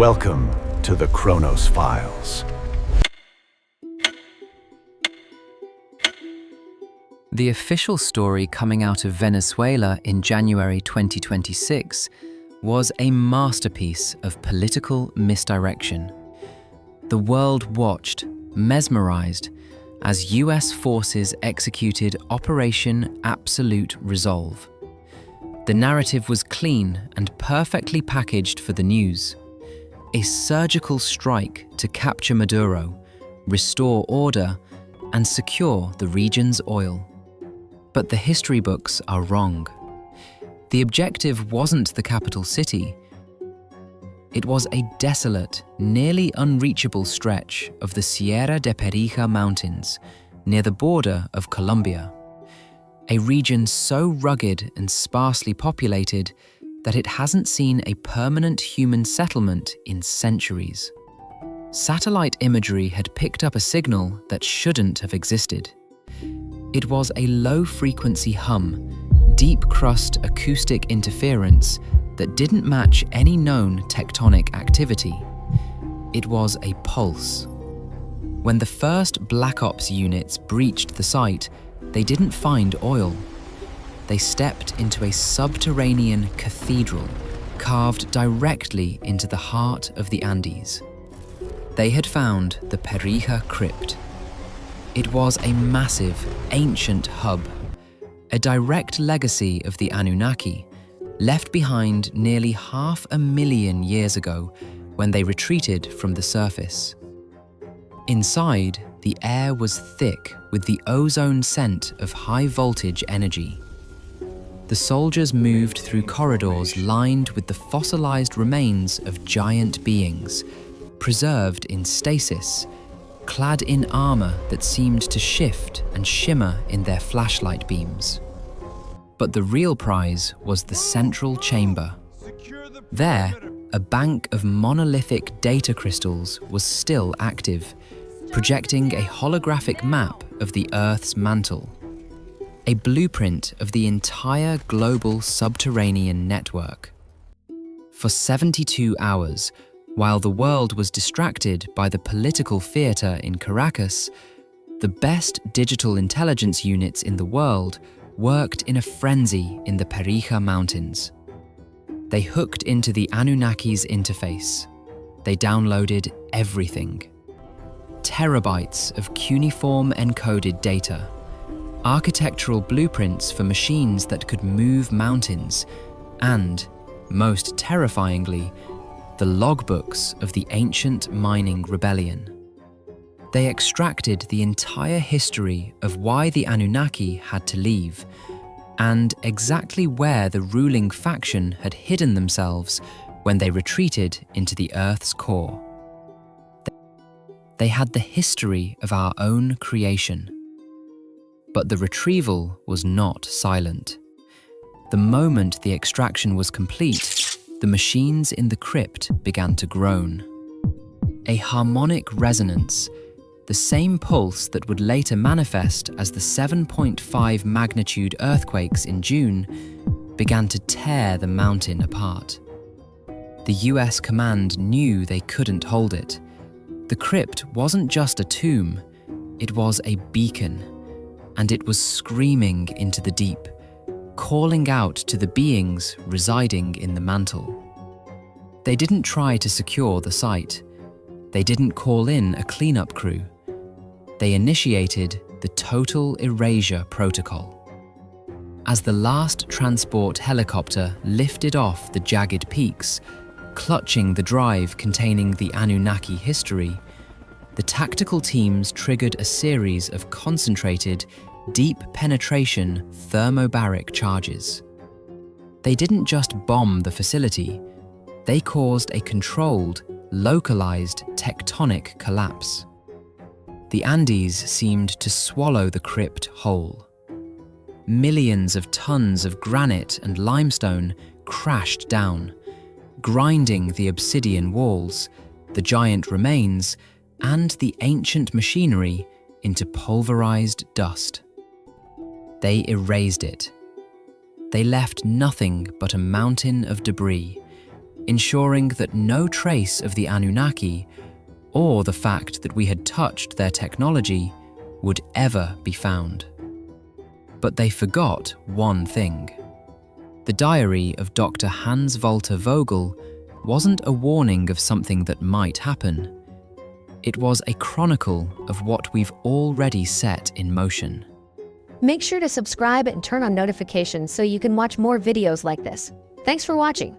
Welcome to the Chronos Files. The official story coming out of Venezuela in January 2026 was a masterpiece of political misdirection. The world watched, mesmerized, as US forces executed Operation Absolute Resolve. The narrative was clean and perfectly packaged for the news. A surgical strike to capture Maduro, restore order, and secure the region's oil. But the history books are wrong. The objective wasn't the capital city. It was a desolate, nearly unreachable stretch of the Sierra de Perijá Mountains, near the border of Colombia. A region so rugged and sparsely populated that it hasn't seen a permanent human settlement in centuries. Satellite imagery had picked up a signal that shouldn't have existed. It was a low-frequency hum, deep-crust acoustic interference that didn't match any known tectonic activity. It was a pulse. When the first Black Ops units breached the site, they didn't find oil. They stepped into a subterranean cathedral carved directly into the heart of the Andes. They had found the Perijá Crypt. It was a massive, ancient hub, a direct legacy of the Annunaki, left behind nearly 500,000 years ago when they retreated from the surface. Inside, the air was thick with the ozone scent of high-voltage energy. The soldiers moved through corridors lined with the fossilized remains of giant beings, preserved in stasis, clad in armor that seemed to shift and shimmer in their flashlight beams. But the real prize was the central chamber. There, a bank of monolithic data crystals was still active, projecting a holographic map of the Earth's mantle, a blueprint of the entire global subterranean network. For 72 hours, while the world was distracted by the political theater in Caracas, the best digital intelligence units in the world worked in a frenzy in the Perijá Mountains. They hooked into the Annunnaki's interface. They downloaded everything. Terabytes of cuneiform encoded data, architectural blueprints for machines that could move mountains, and, most terrifyingly, the logbooks of the ancient mining rebellion. They extracted the entire history of why the Anunnaki had to leave, and exactly where the ruling faction had hidden themselves when they retreated into the Earth's core. They had the history of our own creation. But the retrieval was not silent. The moment the extraction was complete, the machines in the crypt began to groan. A harmonic resonance, the same pulse that would later manifest as the 7.5 magnitude earthquakes in June, began to tear the mountain apart. The US command knew they couldn't hold it. The crypt wasn't just a tomb, it was a beacon, and it was screaming into the deep, calling out to the beings residing in the mantle. They didn't try to secure the site. They didn't call in a cleanup crew. They initiated the Total Erasure Protocol. As the last transport helicopter lifted off the jagged peaks, clutching the drive containing the Anunnaki history, the tactical teams triggered a series of concentrated, deep penetration thermobaric charges. They didn't just bomb the facility, they caused a controlled, localized tectonic collapse. The Andes seemed to swallow the crypt whole. Millions of tons of granite and limestone crashed down, grinding the obsidian walls, the giant remains, and the ancient machinery into pulverized dust. They erased it. They left nothing but a mountain of debris, ensuring that no trace of the Annunaki or the fact that we had touched their technology would ever be found. But they forgot one thing. The diary of Dr. Hans Walter Vogel wasn't a warning of something that might happen. It was a chronicle of what we've already set in motion. Make sure to subscribe and turn on notifications so you can watch more videos like this. Thanks for watching.